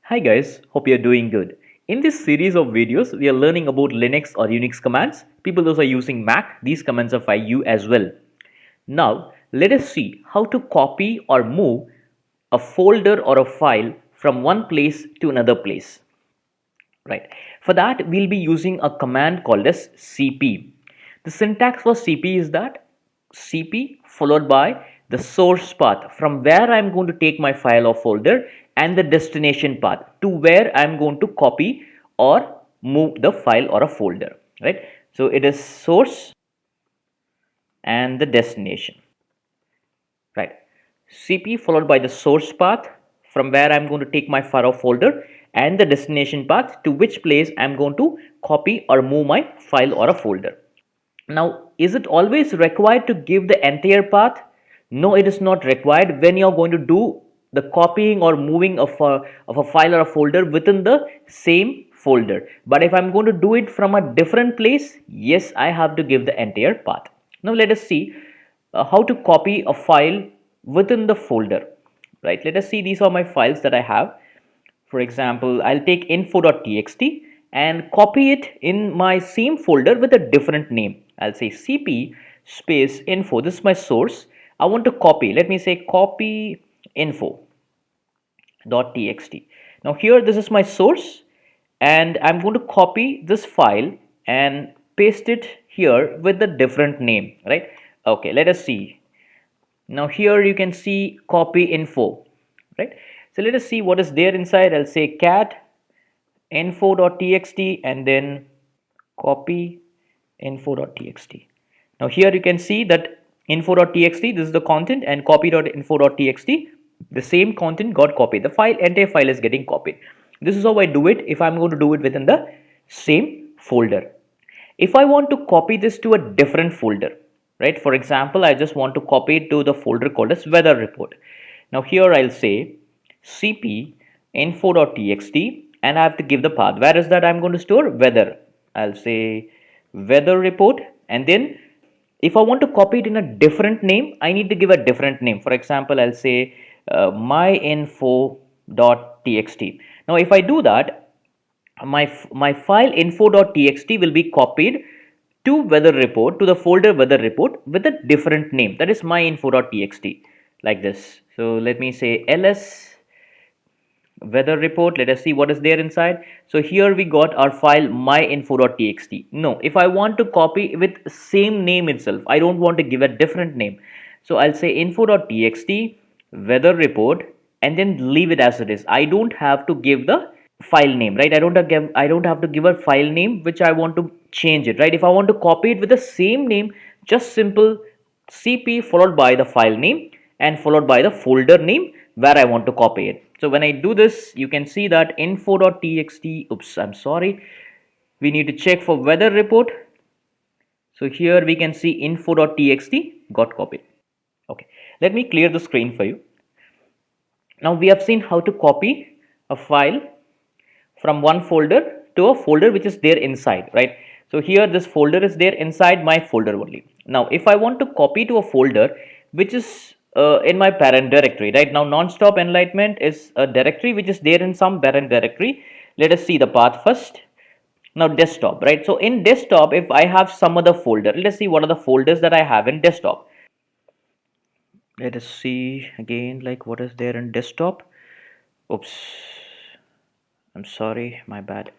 Hi guys, hope you're doing good. In this series of videos, we are learning about Linux or Unix commands. People those are using Mac, these commands are for you as well. Now, let us see how to copy or move a folder or a file from one place to another place. Right. For that, we'll be using a command called as cp. The syntax for cp is that cp followed by the source path from where I'm going to take my file or folder and the destination path to where I'm going to copy or move the file or a folder. Right. So it is source and the destination. Right. cp followed by the source path from where I'm going to take my file or folder and the destination path to which place I'm going to copy or move my file or a folder. Now, is it always required to give the entire path? No, it is not required when you're going to do the copying or moving of a file or a folder within the same folder. But if I'm going to do it from a different place, yes, I have to give the entire path. Now, let us see how to copy a file within the folder. Right, let us see, these are my files that I have. For example, I'll take info.txt and copy it in my same folder with a different name. I'll say cp space info. This is my source. I want to copy. Let me say copy info.txt. Now here this is my source and I'm going to copy this file and paste it here with a different name, right? Okay, let us see. Now here you can see copy info, right? So let us see what is there inside. I'll say cat info.txt and then copy info.txt. Now here you can see that info.txt, this is the content, and copy.info.txt, the same content got copied. The entire file is getting copied. This is how I do it if I'm going to do it within the same folder. If I want to copy this to a different folder, right? For example, I just want to copy it to the folder called as weather report. Now here I'll say cp info.txt and I have to give the path. Where is that I'm going to store? Weather. I'll say weather report, and then if I want to copy it in a different name, I need to give a different name. For example, I'll say myinfo.txt. Now if I do that, my file info.txt will be copied to weather report, to the folder weather report with a different name, that is myinfo.txt, like this. So let me say ls weather report. Let us see what is there inside. So here we got our file myinfo.txt. No, if I want to copy with same name itself, I don't want to give a different name, so I'll say info.txt weather report and then leave it as it is. I don't have to give the file name, right? I don't have to give a file name which I want to change it, right? If I want to copy it with the same name, just simple cp followed by the file name and followed by the folder name where I want to copy it. So when I do this, you can see that info.txt, oops, I'm sorry, we need to check for weather report. So here we can see info.txt got copied. Okay, let me clear the screen for you. Now we have seen how to copy a file from one folder to a folder which is there inside, right? So here this folder is there inside my folder only. Now if I want to copy to a folder which is in my parent directory, right? Now non-stop enlightenment is a directory which is there in some parent directory. Let us see the path first. Now desktop, right? So in desktop, if I have some other folder, let us see what are the folders that I have in desktop. Let us see again, like what is there in desktop. Oops, I'm sorry, my bad.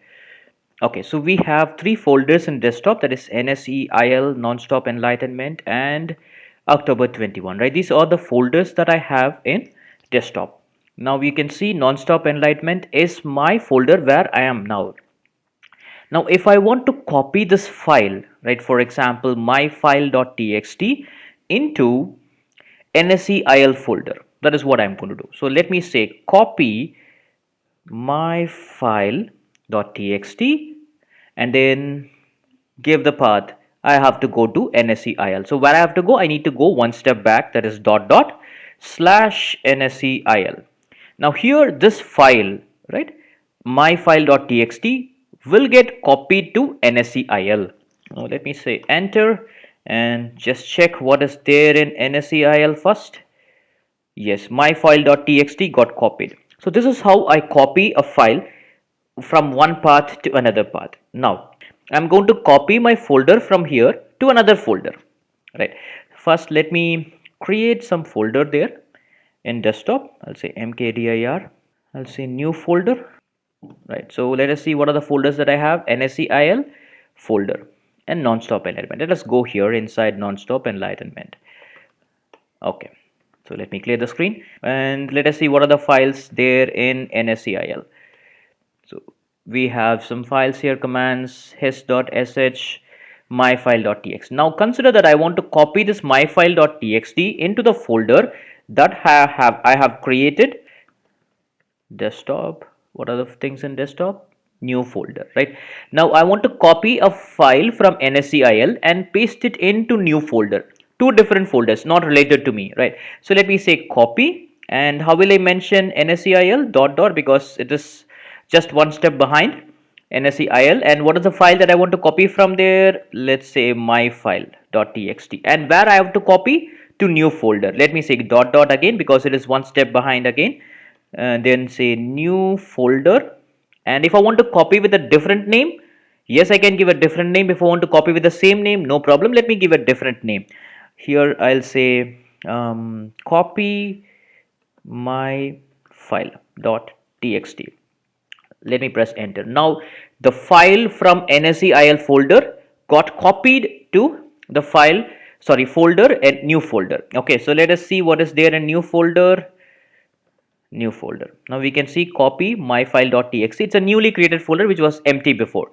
Okay, so we have three folders in desktop, that is NSEIL, Non-Stop Enlightenment, and October 21, right? These are the folders that I have in desktop. Now you can see Non-Stop Enlightenment is my folder where I am now. Now if I want to copy this file, right, for example, myfile.txt into NSEIL folder, that is what I'm going to do. So let me say copy myfile.txt and then give the path. I have to go to NSEIL. So where I have to go, I need to go one step back, that is dot dot slash NSEIL. Now here this file, right, myfile.txt will get copied to NSEIL. Now let me say enter and just check what is there in NSEIL first. Yes, myfile.txt got copied. So this is how I copy a file from one path to another path. Now I'm going to copy my folder from here to another folder, right? First let me create some folder there in desktop. I'll say mkdir. I'll say new folder, right? So let us see what are the folders that I have. NSEIL folder and non-stop enlightenment. Let us go here inside non-stop enlightenment. Okay, so let me clear the screen and let us see what are the files there in NSEIL. So we have some files here, commands his.sh, myfile.txt. Now consider that I want to copy this myfile.txt into the folder that I have created. Desktop, what are the things in desktop? New folder, right? Now I want to copy a file from NSEIL and paste it into new folder, two different folders not related to me, right? So let me say copy, and how will I mention NSEIL dot dot, because it is just one step behind NSEIL. And what is the file that I want to copy from there? Let's say myfile.txt, and where I have to copy to new folder, let me say dot dot again because it is one step behind again. Then say new folder, and if I want to copy with a different name, yes, I can give a different name. If I want to copy with the same name, no problem, let me give a different name. Here I'll say copy my file.txt. Let me press enter. Now the file from NSEIL folder got copied to the file, sorry, folder and new folder. Okay, so let us see what is there in new folder. New folder. Now we can see copy myfile.txt. It's a newly created folder which was empty before.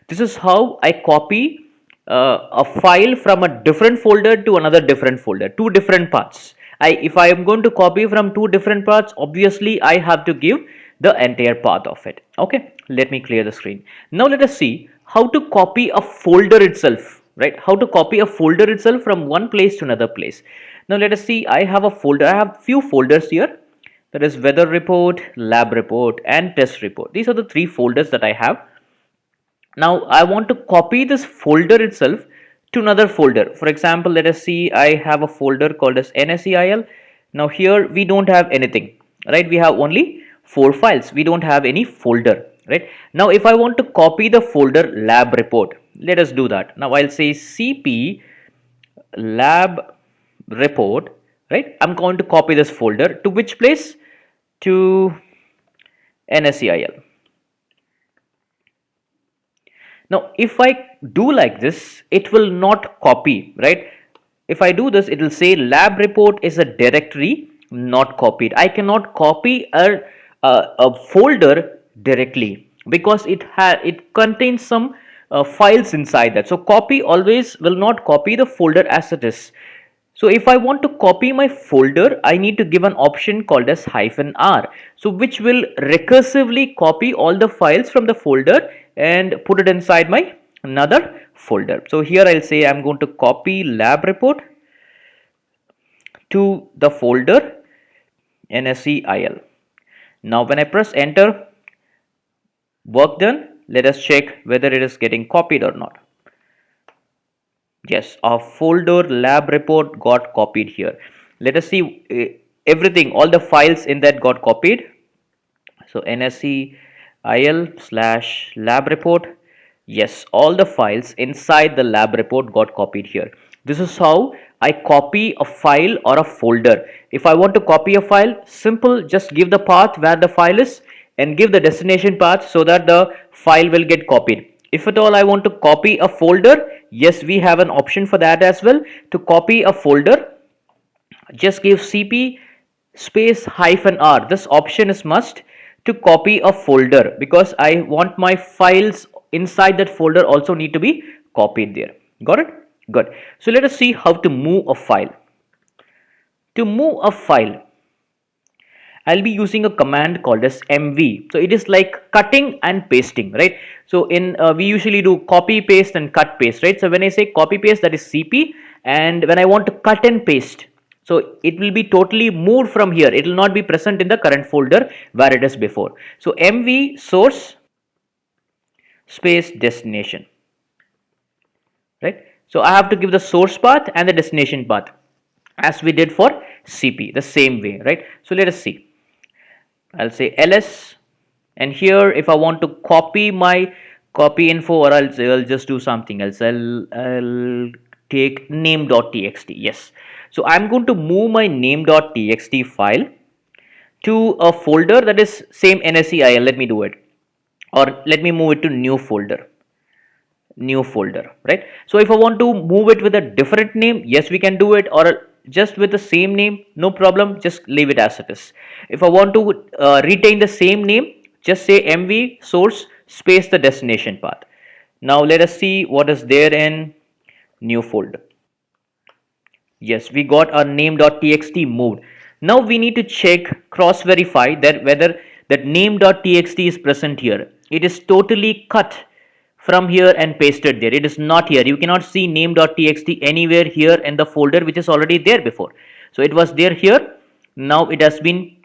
This is how I copy a file from a different folder to another different folder, two different paths. If I am going to copy from two different paths, obviously I have to give the entire path of it. Okay, let me clear the screen. Now let us see how to copy a folder itself, right? How to copy a folder itself from one place to another place. Now let us see, I have a folder, I have few folders here. That is weather report, lab report, and test report. These are the three folders that I have. Now I want to copy this folder itself to another folder. For example, let us see, I have a folder called as NSEIL. Now here we don't have anything, right? We have only 4 files. We don't have any folder, right? Now if I want to copy the folder lab report, let us do that. Now I'll say cp lab report, right? I'm going to copy this folder to which place? To NSEIL. Now if I do like this, it will not copy, right? If I do this, it will say lab report is a directory not copied. I cannot copy a folder directly because it contains some files inside that. So copy always will not copy the folder as it is. So if I want to copy my folder, I need to give an option called as -r. So which will recursively copy all the files from the folder and put it inside my another folder. So here I'll say I'm going to copy lab report to the folder NSEIL. Now when I press enter, work done. Let us check whether it is getting copied or not. Yes, our folder lab report got copied here. Let us see everything, all the files in that got copied. So NSEIL/lab report. Yes, all the files inside the lab report got copied here. This is how I copy a file or a folder. If I want to copy a file, simple, just give the path where the file is and give the destination path so that the file will get copied. If at all I want to copy a folder, yes, we have an option for that as well. To copy a folder, just give cp space -r. This option is must to copy a folder because I want my files inside that folder also need to be copied there. Got it? Good. So let us see how to move a file. To move a file, I'll be using a command called as mv. So it is like cutting and pasting, right? So in we usually do copy paste and cut paste, right? So when I say copy paste, that is cp, and when I want to cut and paste, so it will be totally moved from here. It will not be present in the current folder where it is before. So mv source space destination, right? So I have to give the source path and the destination path as we did for cp, the same way, right? So let us see. I'll say ls, and here if I want to copy my copy info, or I'll just do something else. I'll take name.txt. Yes, so I'm going to move my name.txt file to a folder that is same NSEIL. Let me do it, or let me move it to new folder, right? So if I want to move it with a different name, yes, we can do it, or just with the same name, no problem, just leave it as it is. If I want to retain the same name, just say mv source space the destination path. Now let us see what is there in new folder. Yes, we got our name.txt moved. Now we need to check, cross verify that whether that name.txt is present here. It is totally cut from here and pasted there. It is not here. You cannot see name.txt anywhere here in the folder which is already there before. So it was there here. Now it has been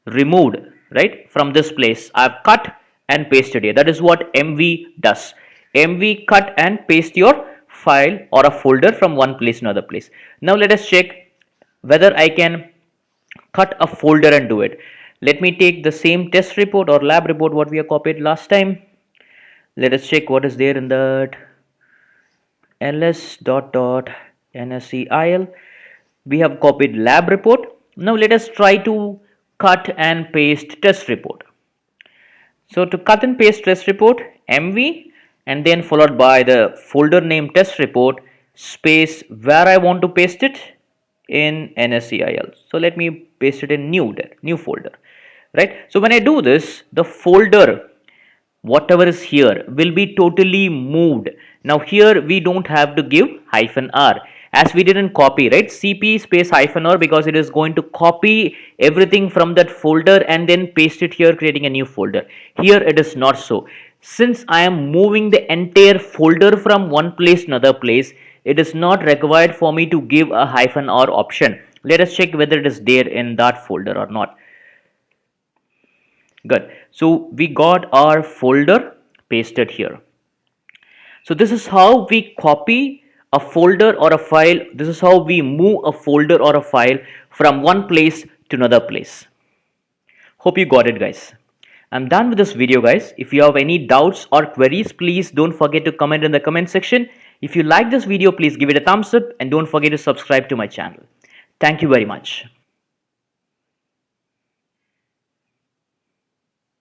removed, right, from this place. I've cut and pasted here. That is what MV does. MV cut and paste your file or a folder from one place to another place. Now let us check whether I can cut a folder and do it. Let me take the same test report or lab report what we have copied last time. Let us check what is there in that ls.nseil. We have copied lab report. Now let us try to cut and paste test report. So to cut and paste test report, mv and then followed by the folder name test report space where I want to paste it in NSEIL. So let me paste it in new folder, right? So when I do this, the folder whatever is here will be totally moved. Now here we don't have to give -r as we didn't copy, right? cp space -r, because it is going to copy everything from that folder and then paste it here, creating a new folder. Here it is not so. Since I am moving the entire folder from one place to another place, it is not required for me to give a -r option. Let us check whether it is there in that folder or not. Good. So we got our folder pasted here. So this is how we copy a folder or a file. This is how we move a folder or a file from one place to another place. Hope you got it, guys. I'm done with this video, guys. If you have any doubts or queries, please don't forget to comment in the comment section. If you like this video, please give it a thumbs up and don't forget to subscribe to my channel. Thank you very much.